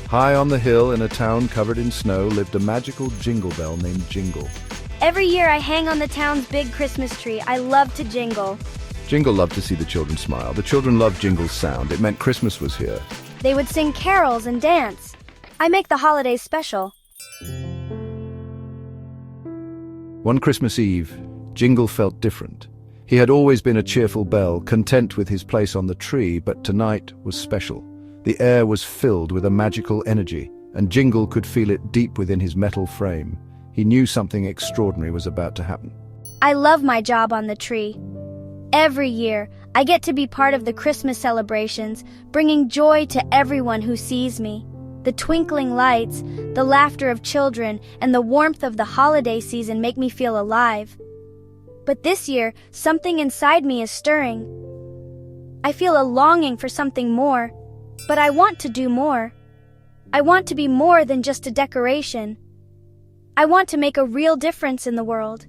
High on the hill in a town covered in snow lived a magical jingle bell named Jingle. Every year I hang on the town's big Christmas tree. I love to jingle. Jingle loved to see the children smile. The children loved Jingle's sound. It meant Christmas was here. They would sing carols and dance. I make the holidays special. One Christmas Eve, Jingle felt different. He had always been a cheerful bell, content with his place on the tree, but tonight was special. The air was filled with a magical energy, and Jingle could feel it deep within his metal frame. He knew something extraordinary was about to happen. I love my job on the tree. Every year, I get to be part of the Christmas celebrations, bringing joy to everyone who sees me. The twinkling lights, the laughter of children, and the warmth of the holiday season make me feel alive. But this year, something inside me is stirring. I feel a longing for something more, but I want to do more. I want to be more than just a decoration. I want to make a real difference in the world.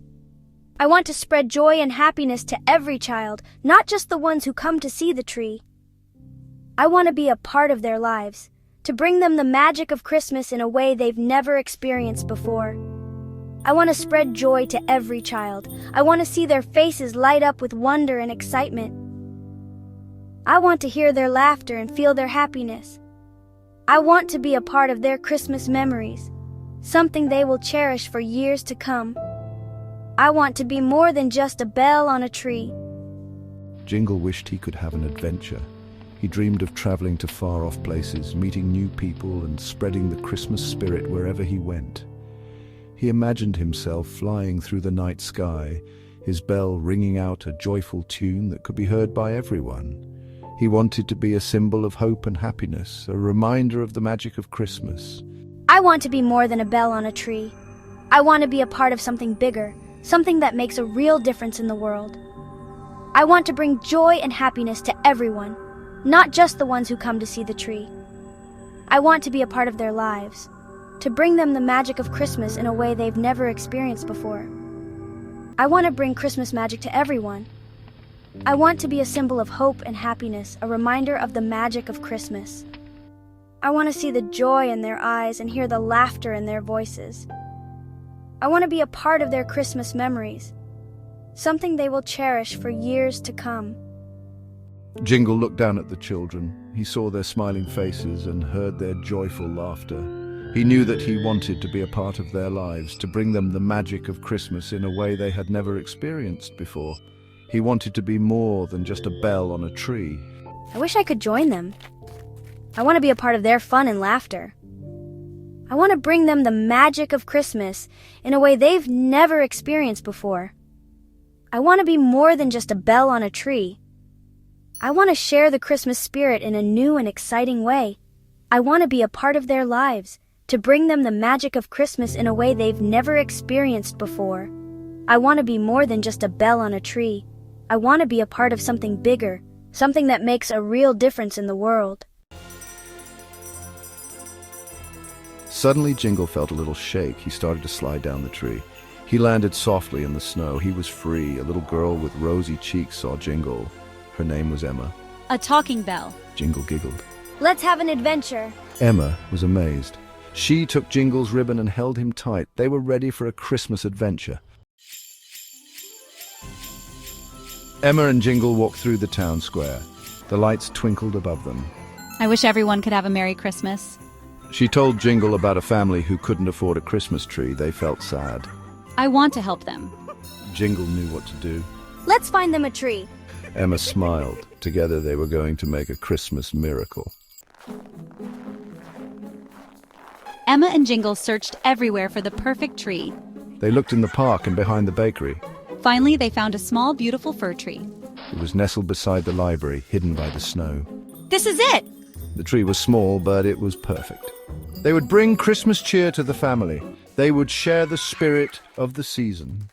I want to spread joy and happiness to every child, not just the ones who come to see the tree. I want to be a part of their lives, to bring them the magic of Christmas in a way they've never experienced before. I want to spread joy to every child. I want to see their faces light up with wonder and excitement. I want to hear their laughter and feel their happiness. I want to be a part of their Christmas memories, something they will cherish for years to come. I want to be more than just a bell on a tree. Jingle wished he could have an adventure. He dreamed of traveling to far-off places, meeting new people, and spreading the Christmas spirit wherever he went. He imagined himself flying through the night sky, his bell ringing out a joyful tune that could be heard by everyone. He wanted to be a symbol of hope and happiness, a reminder of the magic of Christmas. I want to be more than a bell on a tree. I want to be a part of something bigger, something that makes a real difference in the world. I want to bring joy and happiness to everyone, not just the ones who come to see the tree. I want to be a part of their lives, to bring them the magic of Christmas in a way they've never experienced before. I want to bring Christmas magic to everyone. I want to be a symbol of hope and happiness, a reminder of the magic of Christmas. I want to see the joy in their eyes and hear the laughter in their voices. I want to be a part of their Christmas memories, something they will cherish for years to come. Jingle looked down at the children. He saw their smiling faces and heard their joyful laughter. He knew that he wanted to be a part of their lives, to bring them the magic of Christmas in a way they had never experienced before. He wanted to be more than just a bell on a tree. I wish I could join them. I want to be a part of their fun and laughter. I want to bring them the magic of Christmas in a way they've never experienced before. I want to be more than just a bell on a tree. I want to share the Christmas spirit in a new and exciting way. I want to be a part of their lives, to bring them the magic of Christmas in a way they've never experienced before. I want to be more than just a bell on a tree. I want to be a part of something bigger, something that makes a real difference in the world. Suddenly, Jingle felt a little shake. He started to slide down the tree. He landed softly in the snow. He was free. A little girl with rosy cheeks saw Jingle. Her name was Emma. A talking bell. Jingle giggled. Let's have an adventure. Emma was amazed. She took Jingle's ribbon and held him tight. They were ready for a Christmas adventure. Emma and Jingle walked through the town square. The lights twinkled above them. I wish everyone could have a Merry Christmas. She told Jingle about a family who couldn't afford a Christmas tree. They felt sad. I want to help them. Jingle knew what to do. Let's find them a tree. Emma smiled. Together they were going to make a Christmas miracle. Emma and Jingle searched everywhere for the perfect tree. They looked in the park and behind the bakery. Finally, they found a small, beautiful fir tree. It was nestled beside the library, hidden by the snow. This is it! The tree was small, but it was perfect. They would bring Christmas cheer to the family. They would share the spirit of the season.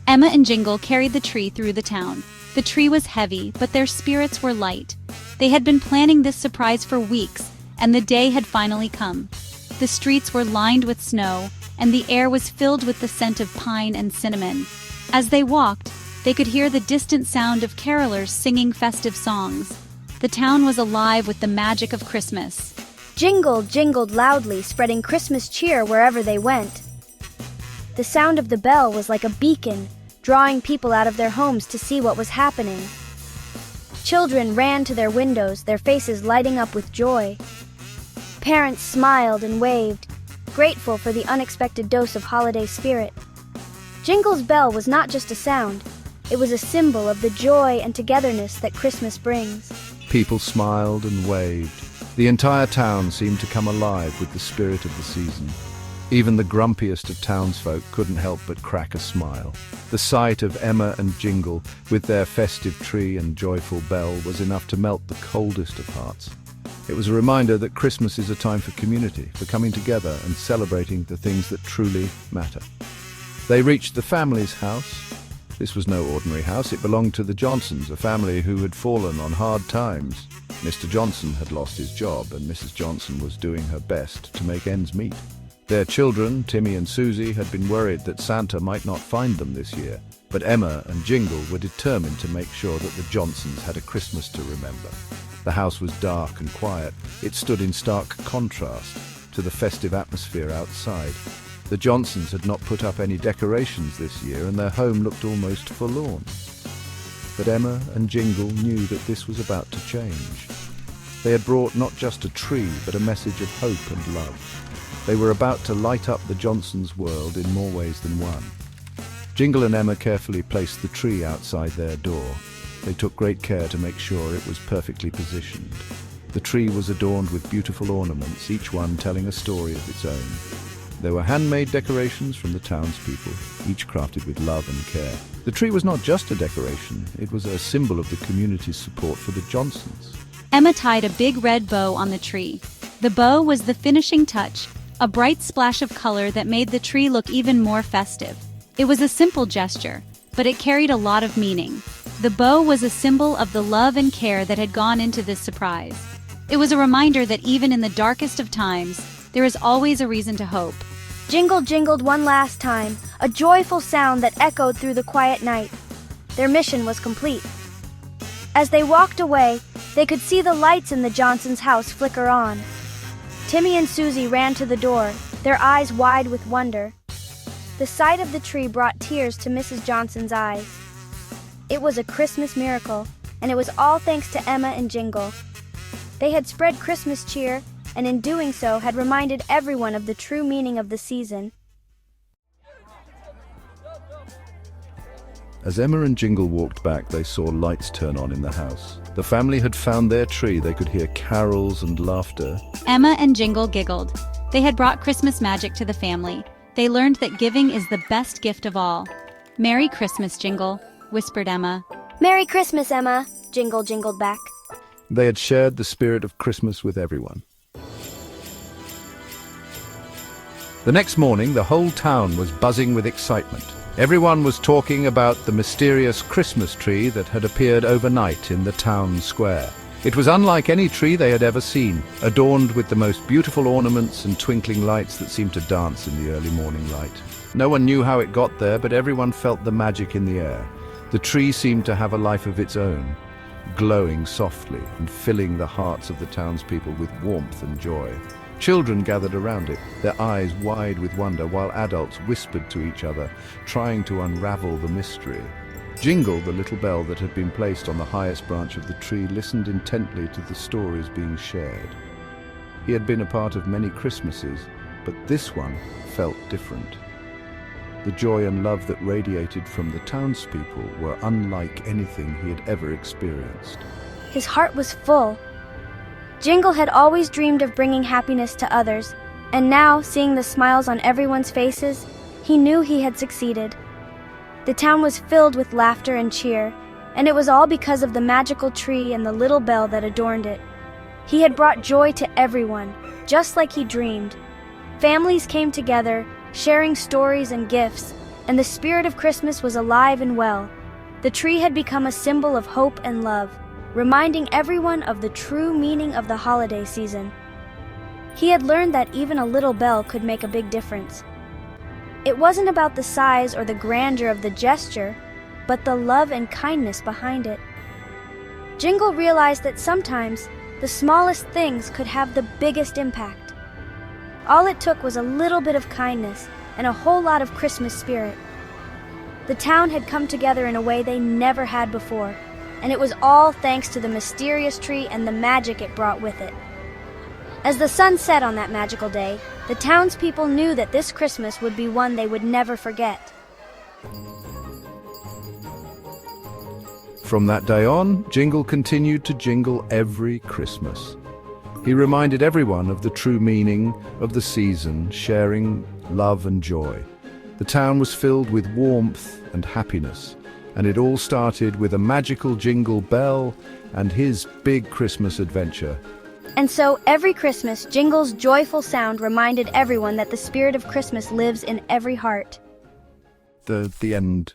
Emma and Jingle carried the tree through the town. The tree was heavy, but their spirits were light. They had been planning this surprise for weeks, and the day had finally come. The streets were lined with snow, and the air was filled with the scent of pine and cinnamon. As they walked, they could hear the distant sound of carolers singing festive songs. The town was alive with the magic of Christmas. Jingle jingled loudly, spreading Christmas cheer wherever they went. The sound of the bell was like a beacon, drawing people out of their homes to see what was happening. Children ran to their windows, their faces lighting up with joy. Parents smiled and waved, grateful for the unexpected dose of holiday spirit. Jingle's bell was not just a sound, it was a symbol of the joy and togetherness that Christmas brings. People smiled and waved. The entire town seemed to come alive with the spirit of the season. Even the grumpiest of townsfolk couldn't help but crack a smile. The sight of Emma and Jingle, with their festive tree and joyful bell, was enough to melt the coldest of hearts. It was a reminder that Christmas is a time for community, for coming together and celebrating the things that truly matter. They reached the family's house. This was no ordinary house. It belonged to the Johnsons, a family who had fallen on hard times. Mr. Johnson had lost his job, and Mrs. Johnson was doing her best to make ends meet. Their children, Timmy and Susie, had been worried that Santa might not find them this year, but Emma and Jingle were determined to make sure that the Johnsons had a Christmas to remember. The house was dark and quiet. It stood in stark contrast to the festive atmosphere outside. The Johnsons had not put up any decorations this year, and their home looked almost forlorn. But Emma and Jingle knew that this was about to change. They had brought not just a tree, but a message of hope and love. They were about to light up the Johnsons' world in more ways than one. Jingle and Emma carefully placed the tree outside their door. They took great care to make sure it was perfectly positioned. The tree was adorned with beautiful ornaments, each one telling a story of its own. There were handmade decorations from the townspeople, each crafted with love and care. The tree was not just a decoration, it was a symbol of the community's support for the Johnsons. Emma tied a big red bow on the tree. The bow was the finishing touch, a bright splash of color that made the tree look even more festive. It was a simple gesture, but it carried a lot of meaning. The bow was a symbol of the love and care that had gone into this surprise. It was a reminder that even in the darkest of times, there is always a reason to hope. Jingle jingled one last time, a joyful sound that echoed through the quiet night. Their mission was complete. As they walked away, they could see the lights in the Johnsons' house flicker on. Timmy and Susie ran to the door, their eyes wide with wonder. The sight of the tree brought tears to Mrs. Johnson's eyes. It was a Christmas miracle, and it was all thanks to Emma and Jingle. They had spread Christmas cheer, and in doing so had reminded everyone of the true meaning of the season. As Emma and Jingle walked back, they saw lights turn on in the house. The family had found their tree. They could hear carols and laughter. Emma and Jingle giggled. They had brought Christmas magic to the family. They learned that giving is the best gift of all. "Merry Christmas, Jingle," whispered Emma. "Merry Christmas, Emma," Jingle jingled back. They had shared the spirit of Christmas with everyone. The next morning, the whole town was buzzing with excitement. Everyone was talking about the mysterious Christmas tree that had appeared overnight in the town square. It was unlike any tree they had ever seen, adorned with the most beautiful ornaments and twinkling lights that seemed to dance in the early morning light. No one knew how it got there, but everyone felt the magic in the air. The tree seemed to have a life of its own, glowing softly and filling the hearts of the townspeople with warmth and joy. Children gathered around it, their eyes wide with wonder, while adults whispered to each other, trying to unravel the mystery. Jingle, the little bell that had been placed on the highest branch of the tree, listened intently to the stories being shared. He had been a part of many Christmases, but this one felt different. The joy and love that radiated from the townspeople were unlike anything he had ever experienced. His heart was full. Jingle had always dreamed of bringing happiness to others, and now, seeing the smiles on everyone's faces, he knew he had succeeded. The town was filled with laughter and cheer, and it was all because of the magical tree and the little bell that adorned it. He had brought joy to everyone, just like he dreamed. Families came together, sharing stories and gifts, and the spirit of Christmas was alive and well. The tree had become a symbol of hope and love, reminding everyone of the true meaning of the holiday season. He had learned that even a little bell could make a big difference. It wasn't about the size or the grandeur of the gesture, but the love and kindness behind it. Jingle realized that sometimes the smallest things could have the biggest impact. All it took was a little bit of kindness and a whole lot of Christmas spirit. The town had come together in a way they never had before, and it was all thanks to the mysterious tree and the magic it brought with it. As the sun set on that magical day, the townspeople knew that this Christmas would be one they would never forget. From that day on, Jingle continued to jingle every Christmas. He reminded everyone of the true meaning of the season, sharing love and joy. The town was filled with warmth and happiness, and it all started with a magical Jingle Bell and his big Christmas adventure. And so every Christmas, Jingle's joyful sound reminded everyone that the spirit of Christmas lives in every heart. The end.